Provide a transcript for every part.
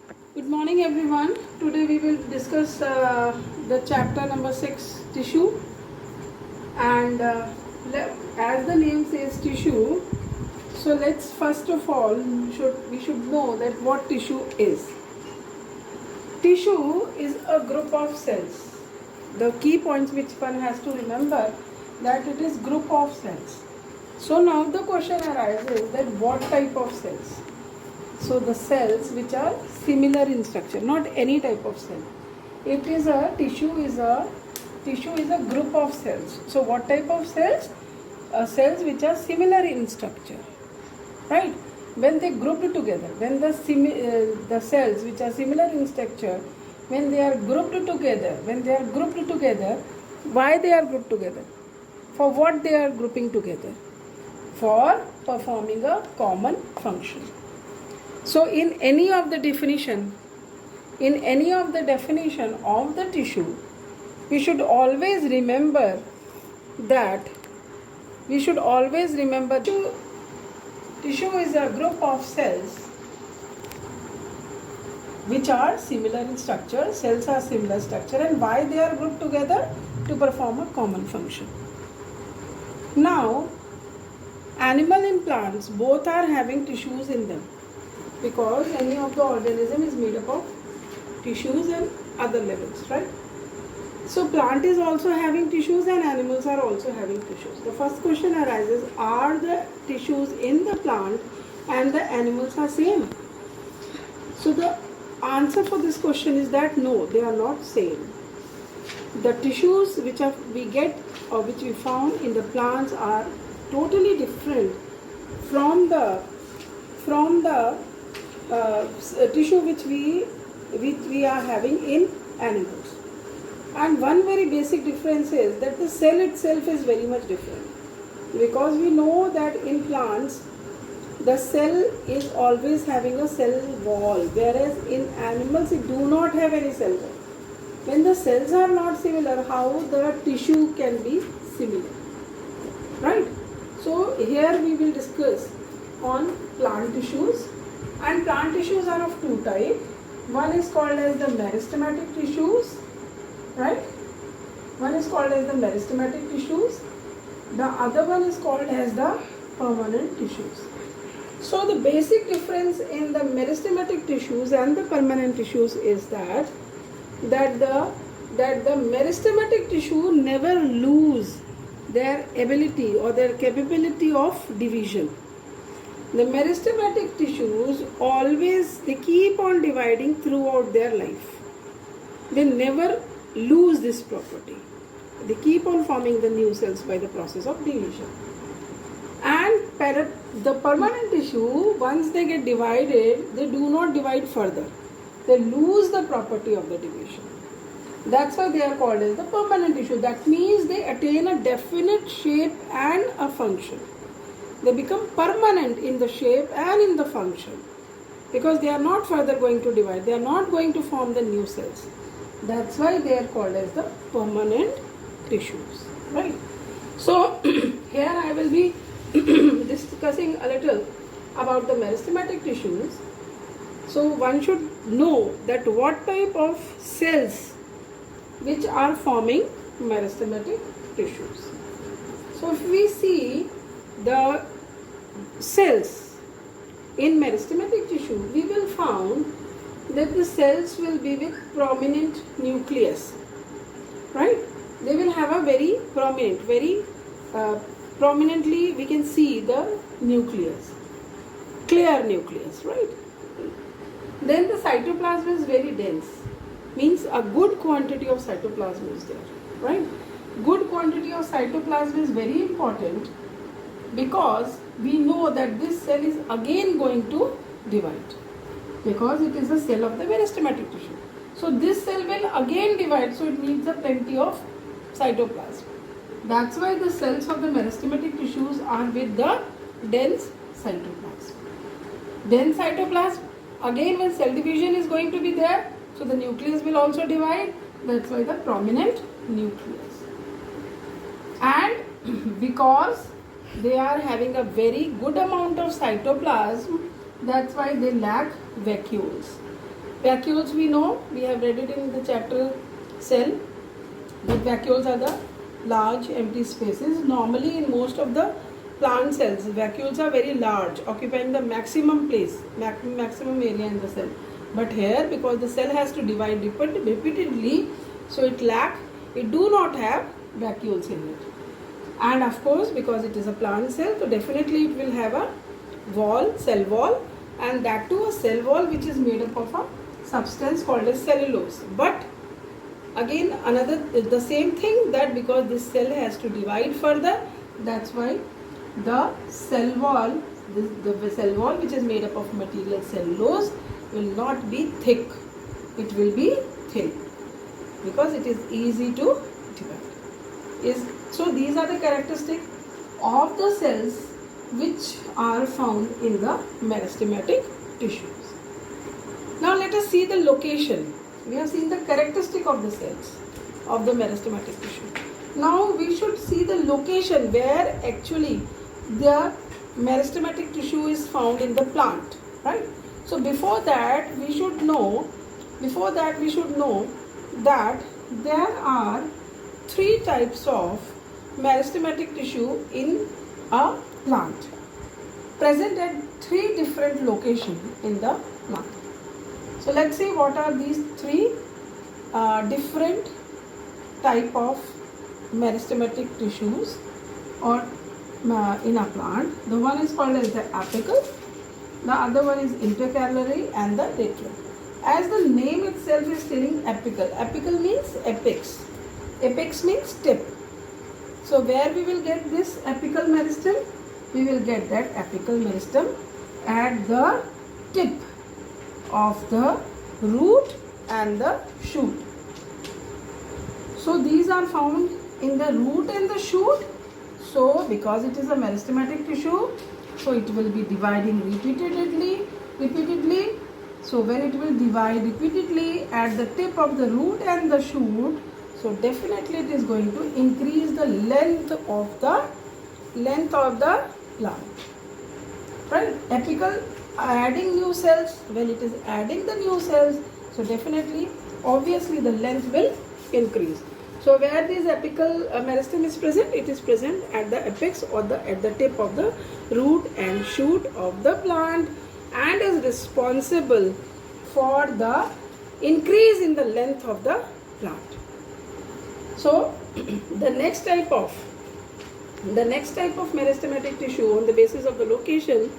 Good morning, everyone. Today we will discuss the chapter number 6, tissue. And as the name says, tissue. So let's first of all we should know that what tissue is. Tissue is a group of cells. The key points which one has to remember that it is group of cells. So now the question arises that what type of cells? So the cells which are similar in structure, not any type of cell. It is a tissue is a group of cells. So what type of cells? Cells which are similar in structure, right? When they grouped together, when the cells which are similar in structure, when they are grouped together, why they are grouped together? For what they are grouping together? For performing a common function. So in any of the definition of the tissue, we should always remember that tissue is a group of cells which are similar in structure. Cells are similar structure, and why they are grouped together? To perform a common function. Now, animal and plants both are having tissues in them, because any of the organism is made up of tissues and other levels, right? So plant is also having tissues and animals are also having tissues. The first question arises, are the tissues in the plant and the animals are same? So the answer for this question is that no, they are not same. The tissues which we get or which we found in the plants are totally different from the tissue which we are having in animals. And one very basic difference is that the cell itself is very much different, because we know that in plants the cell is always having a cell wall, whereas in animals it do not have any cell wall. When the cells are not similar, how the tissue can be similar, right? So here we will discuss on plant tissues. And plant tissues are of two types. One is called as the meristematic tissues, right? One is called as the meristematic tissues. The other one is called as the permanent tissues. So the basic difference in the meristematic tissues and the permanent tissues is that the meristematic tissue never lose their ability or their capability of division. The meristematic tissues they keep on dividing throughout their life. They never lose this property. They keep on forming the new cells by the process of division. And the permanent tissue, once they get divided, they do not divide further. They lose the property of the division. That's why they are called as the permanent tissue. That means they attain a definite shape and a function. They become permanent in the shape and in the function, because they are not further going to divide. They are not going to form the new cells. That's why they are called as the permanent tissues, right? So here I will be discussing a little about the meristematic tissues. So one should know that what type of cells which are forming meristematic tissues. So if we see the cells in meristematic tissue, we will find that the cells will be with prominent nucleus, right? They will have a very prominently we can see the nucleus, clear nucleus, right? Then the cytoplasm is very dense, means a good quantity of cytoplasm is there, right? Good quantity of cytoplasm is very important, because we know that this cell is again going to divide, because it is a cell of the meristematic tissue. So this cell will again divide, so it needs a plenty of cytoplasm. That's why the cells of the meristematic tissues are with the dense cytoplasm. Dense cytoplasm, again when cell division is going to be there, so the nucleus will also divide. That's why the prominent nucleus. And because they are having a very good amount of cytoplasm, that's why they lack vacuoles. Vacuoles we know, we have read it in the chapter cell, that vacuoles are the large empty spaces. Normally in most of the plant cells, vacuoles are very large, occupying the maximum place, maximum area in the cell. But here, because the cell has to divide repeatedly, so it do not have vacuoles in it. And of course, because it is a plant cell, so definitely it will have a wall, cell wall, and that too a cell wall which is made up of a substance called as cellulose. But again the same thing, that because this cell has to divide further, that's why the cell wall, the cell wall which is made up of material cellulose will not be thick, it will be thin, because it is easy to divide. So these are the characteristics of the cells which are found in the meristematic tissues. Now let us see the location. We have seen the characteristic of the cells of the meristematic tissue. Now we should see the location where actually the meristematic tissue is found in the plant, right? So before that we should know that there are three types of meristematic tissue in a plant, present at three different locations in the plant. So let's see what are these three different type of meristematic tissues or in a plant. The one is called as the apical, the other one is intercalary, and the lateral. As the name itself is telling, apical. Apical means apex. Apex means tip. So where we will get this apical meristem? We will get that apical meristem at the tip of the root and the shoot. So these are found in the root and the shoot. So because it is a meristematic tissue, so it will be dividing repeatedly. So when it will divide repeatedly at the tip of the root and the shoot, so definitely it is going to increase the length of the plant. Right? Apical adding new cells. When it is adding the new cells, so definitely, obviously the length will increase. So where this apical meristem is present, it is present at the apex or at the tip of the root and shoot of the plant, and is responsible for the increase in the length of the plant. So the next type of meristematic tissue on the basis of the location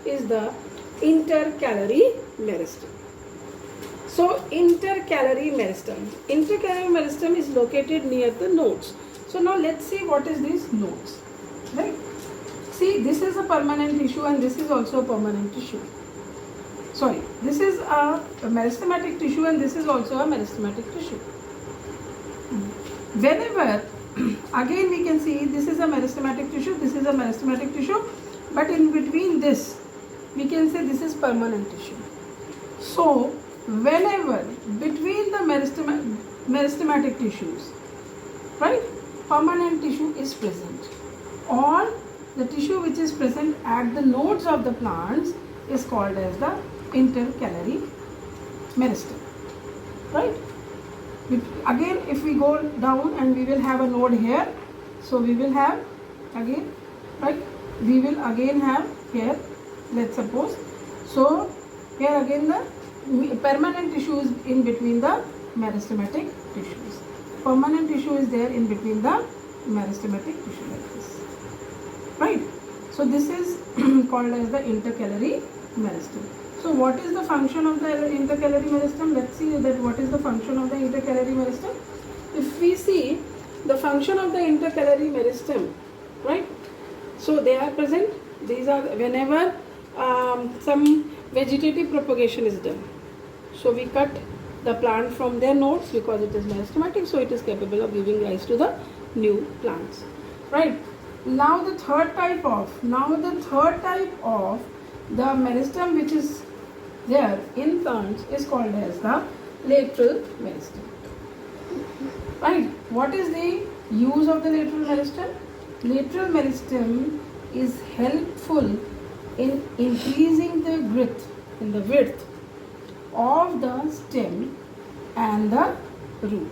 is the intercalary meristem. So intercalary meristem is located near the nodes. So now let's see what is these nodes, right? See, this is a permanent tissue and this is also a permanent tissue. Sorry, this is a meristematic tissue and this is also a meristematic tissue. Whenever, again we can see this is a meristematic tissue, this is a meristematic tissue, but in between this, we can say this is permanent tissue. So, whenever between the meristematic tissues, right, permanent tissue is present, or the tissue which is present at the nodes of the plants is called as the intercalary meristem, right? Again, if we go down and we will have a node here, so we will have again, right, we will again have here, let's suppose, so here again the permanent tissue is in between the meristematic tissues. Permanent tissue is there in between the meristematic tissue like this, right? So this is called as the intercalary meristem. So what is the function of the intercalary meristem? Let's see that what is the function of the intercalary meristem. If we see the function of the intercalary meristem, right? So they are present. These are whenever some vegetative propagation is done. So we cut the plant from their nodes because it is meristematic, so it is capable of giving rise to the new plants, right? Now the third type of the meristem which is there in plants is called as the lateral meristem, right? What is the use of the lateral meristem? Lateral meristem is helpful in increasing the width of the stem and the root.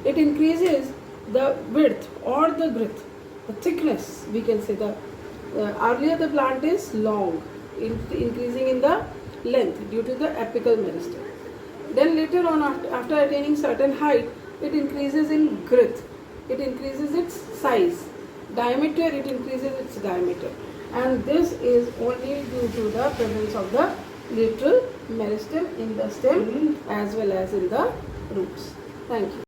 It increases the width or the girth, the thickness, we can say. The earlier the plant is long, increasing in the length due to the apical meristem. Then later on, after attaining certain height, it increases in girth, it increases its size, diameter, it increases its diameter, and this is only due to the presence of the lateral meristem in the stem as well as in the roots. Thank you.